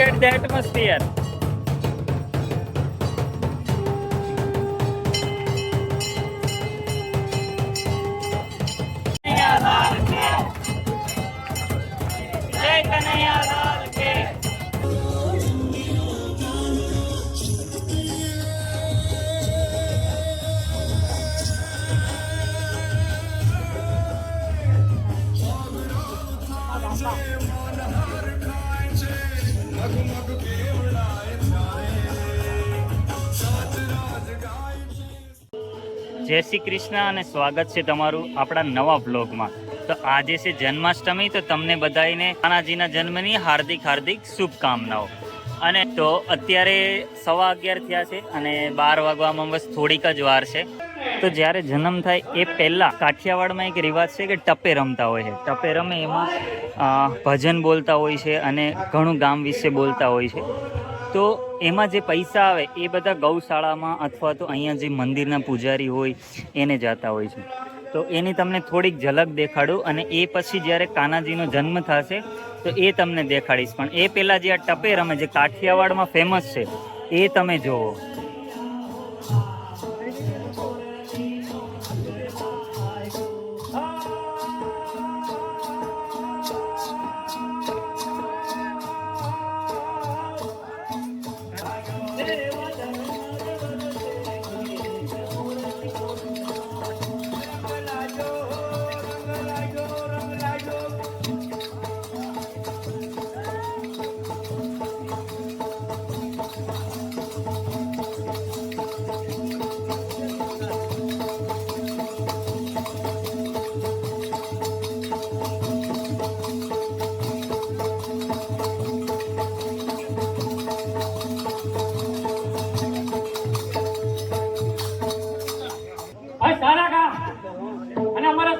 at the atmosphere. Jai Kanhaiya Lal ki. જય શ્રી કૃષ્ણ અને સ્વાગત છે તમારું આપણા નવા બ્લોગમાં. તો આજે છે જન્માષ્ટમી, તો તમને બધાને કાનાજીના જન્મની હાર્દિક શુભકામનાઓ. અને તો અત્યારે 11:15 થયા છે અને 12 વાગવામાં બસ થોડીક જ વાર છે. તો જ્યારે જન્મ થાય એ પહેલાં કાઠિયાવાડમાં એક રિવાજ છે કે ટપ્પે રમતા હોય છે. ટપ્પે રમે એમાં ભજન બોલતા હોય છે અને ઘણું ગામ વિશે બોલતા હોય છે. તો એમાં જે પૈસા આવે એ બધા ગૌશાળામાં અથવા તો અહીંયા જે મંદિરના પૂજારી હોય એને જતા હોય છે. તો એની તમને થોડીક ઝલક દેખાડું અને એ પછી જ્યારે કાનાજીનો જન્મ થશે તો એ તમને દેખાડીશ. પણ એ પહેલાં જે આ ટપ્પે રમે જે કાઠિયાવાડમાં ફેમસ છે એ તમે જુઓ.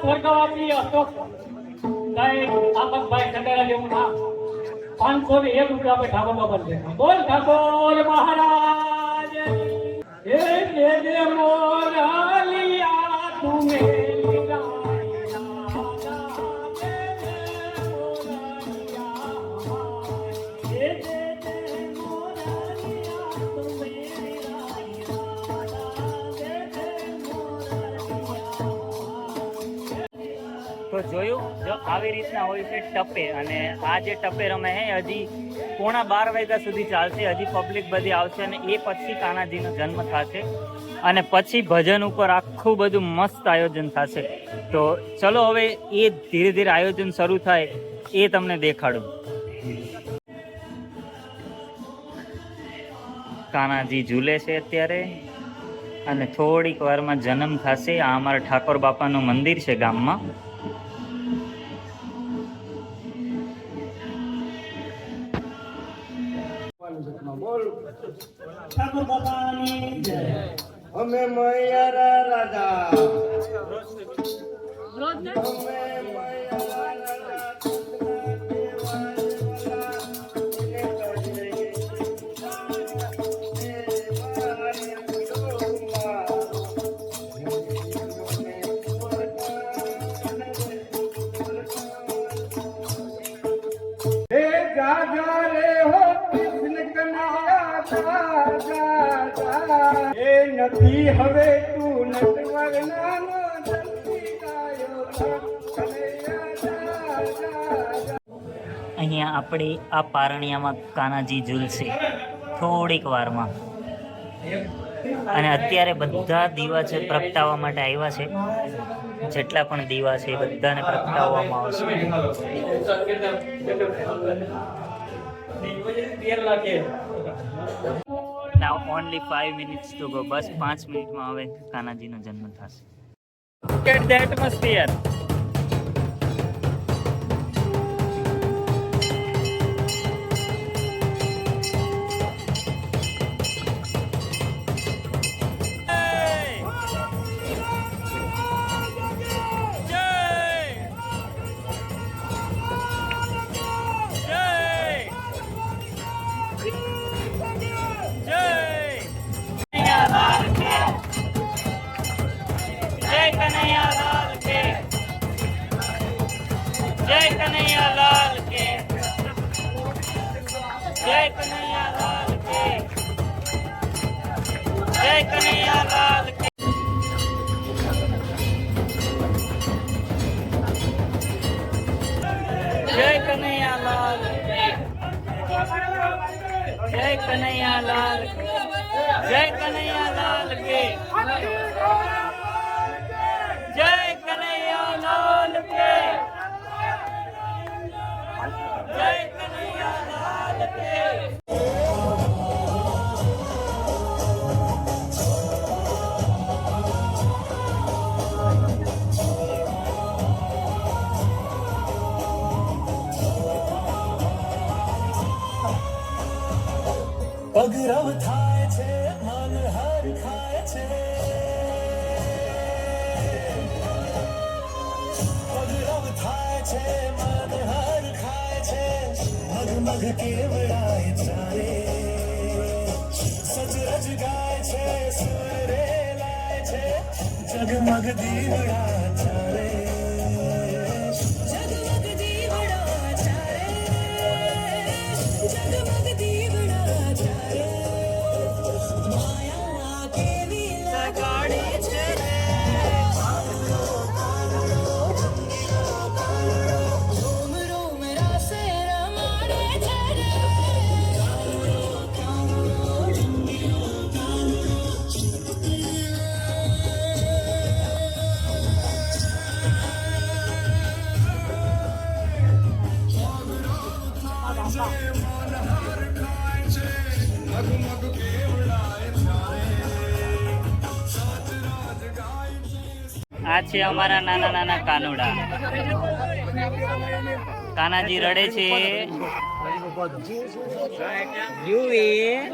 સ્વર્ગવાસી અશોક આપકભાઈ ખંડેરા જેવું નામ 501 રૂપિયા આપણે ઠાકોર બાબા છે. બોલ ઠાકોર મહારાજ જય મોરાલિયા તુમે તો જોયું, જો આવી રીતના હોય છે ટપ્પે. અને આ જે ટપ્પે રમે છે હજી 11:15 વાગ્યા સુધી ચાલશે. હજી પબ્લિક બધી આવશે અને એ પછી કાનાજીનો જન્મ થશે અને પછી ભજન ઉપર આખું બધું મસ્ત આયોજન થશે. તો ચલો હવે એ ધીરે ધીરે આયોજન શરૂ થાય એ તમને દેખાડું. કાનાજી ઝૂલે છે અત્યારે અને થોડીક વારમાં જન્મ થશે. આ અમારા ઠાકોર બાપાનું મંદિર છે ગામમાં. ઠાકોર બાપાની જય. અમે મૈયારા રાજા નથી હવે તું નટવર નાનો અહીંયા આપણે આ પારણિયામાં કાનાજી ઝૂલશે થોડીક વારમાં. અને અત્યારે બધા દીવા છે પ્રગટાવવા માટે આવ્યા છે. જેટલા પણ દીવા છે એ બધાને પ્રગટાવવામાં આવશે. Now only 5 minutes to go. બસ 5 મિનિટમાં હવે કાનાજીનો જન્મ થશે. Get the atmosphere. જય કનૈયા લાલ કે. જય કનૈયાલાલ કે જય કનૈયાલાલ કે જય કનૈયાલાલ જય કનૈયાલાલ જય કનૈયાલાલ કે જય કનૈયાલાલ કે જય કનૈયાલાલ કે પગરવ થાય છે મન હર ખાય છે પગરવ થાય છે મન હર ખાય છે મગ કેવડાય ચારે સજરજ ગાય છે સુરે લાય છે જગમગ દીવડા ચારે જગમગ દીવડા ચારે જગમગ દીવડા ચારે માયા કેવી લગાડે છે રોમ રોમ રાસે રમાડે છે આ છે અમારા નાના નાના કાનુડા. કાનાજી રડે છે.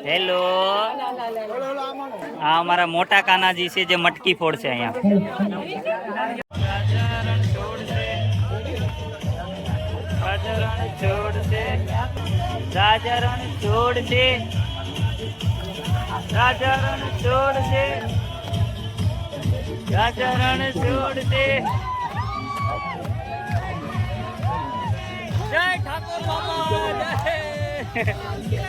હેલો. આ અમારા મોટા કાનાજી છે જે મટકી ફોડશે અહીંયા. રાજારણ છોડશે રાજારણ છોડશે રાજારણ છોડશે રાજારણ છોડશે રાજારણ છોડશે. જય ઠાકોર બાબા જય.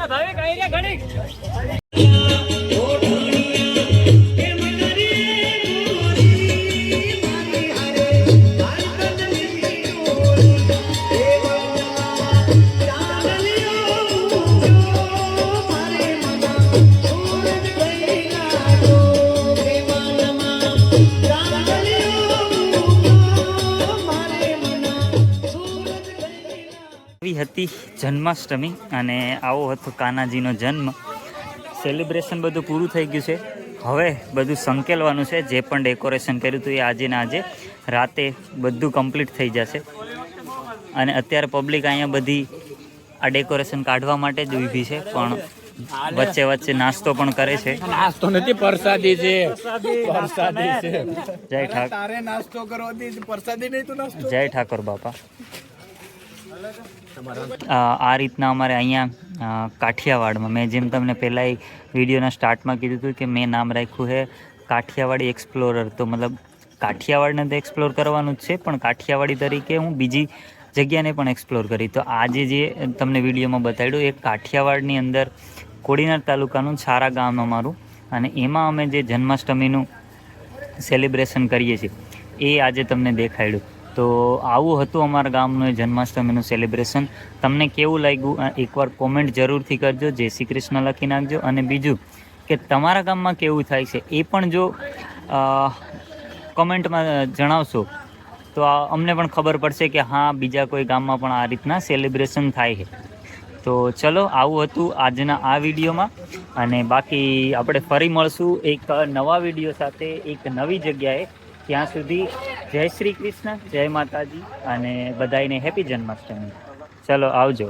ભાવે કઈ રે ઘણી હતી જન્માષ્ટમી અને આવો હતો કાનાજીનો જન્મ. સેલિબ્રેશન બધું પૂરું થઈ ગયું છે. હવે બધું સંકેલવાનું છે. જે પણ ડેકોરેશન કર્યું હતું એ આજે ને આજે રાતે બધું કમ્પ્લીટ થઈ જશે. અને અત્યારે પબ્લિક અહીંયા બધી આ ડેકોરેશન કાઢવા માટે જ ઊભી છે, પણ વચ્ચે વચ્ચે નાસ્તો પણ કરે છે. નાસ્તો નથી, પ્રસાદી છે. પ્રસાદી છે. જય ઠાકોર. તારે નાસ્તો કરવો દી પ્રસાદી નહીં તો નાસ્તો. જય ઠાકોર બાપા. આ રીતના અમારે અહીંયા કાઠિયાવાડમાં મેં જેમ તમને પહેલાં વિડીયોના સ્ટાર્ટમાં કીધું હતું કે મેં નામ રાખ્યું છે કાઠિયાવાડી એક્સપ્લોરર. તો મતલબ કાઠિયાવાડને તો એક્સપ્લોર કરવાનું જ છે, પણ કાઠિયાવાડી તરીકે હું બીજી જગ્યાને પણ એક્સપ્લોર કરી. તો આજે જે તમને વિડીયોમાં બતાવ્યું એ કાઠિયાવાડની અંદર કોડીનાર તાલુકાનું છારા ગામ અમારું, અને એમાં અમે જે જન્માષ્ટમીનું સેલિબ્રેશન કરીએ છીએ એ આજે તમને દેખાડ્યું. તો આવું હતું અમારા ગામનું જન્માષ્ટમીનું સેલિબ્રેશન. તમને કેવું લાગ્યું એકવાર કોમેન્ટ જરૂરથી કરજો. જય શ્રી કૃષ્ણ લખી નાખજો. અને બીજું કે તમારા ગામમાં કેવું થાય છે એ પણ જો કોમેન્ટમાં જણાવશો તો અમને પણ ખબર પડશે કે હા બીજા કોઈ ગામમાં પણ આ રીતના સેલિબ્રેશન થાય છે. તો ચલો આવું હતું આજના આ વિડીયોમાં, અને બાકી આપણે ફરી મળશું એક નવા વિડીયો સાથે એક નવી જગ્યાએ. ત્યાં સુધી જય શ્રી કૃષ્ણ, જય માતાજી, અને બધાને હેપી જન્માષ્ટમી. ચલો આવજો.